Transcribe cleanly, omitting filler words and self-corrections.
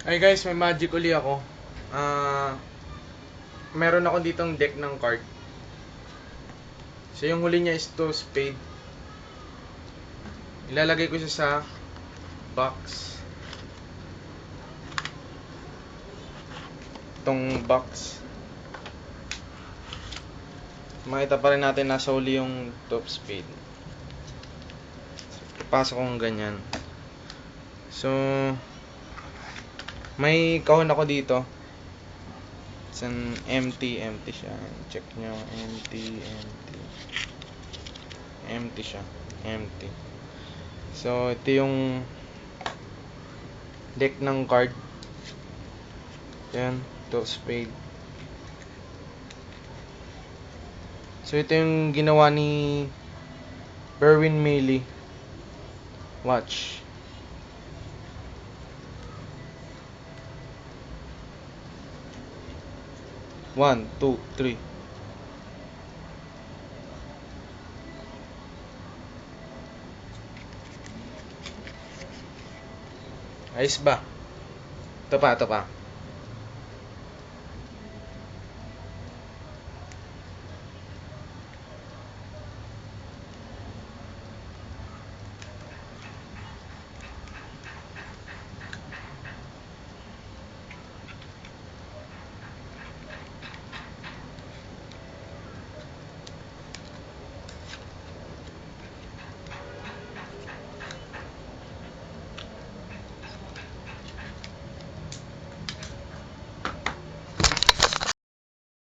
Ay guys, may magic uli ako. Meron ako ditong deck ng card. So yung huli niya is 2 spade. Ilalagay ko siya sa box. Itong box. Makita pa rin natin nasa huli yung top spade. So, ipasok kong ganyan. So may kahon ako dito. It's an empty siya. Check nyo, empty siya, empty. So ito yung deck ng card. Yan, top spade. So ito yung ginawa ni Berwin Mealy. Watch. One, two, three. Ayos ba? Ito pa.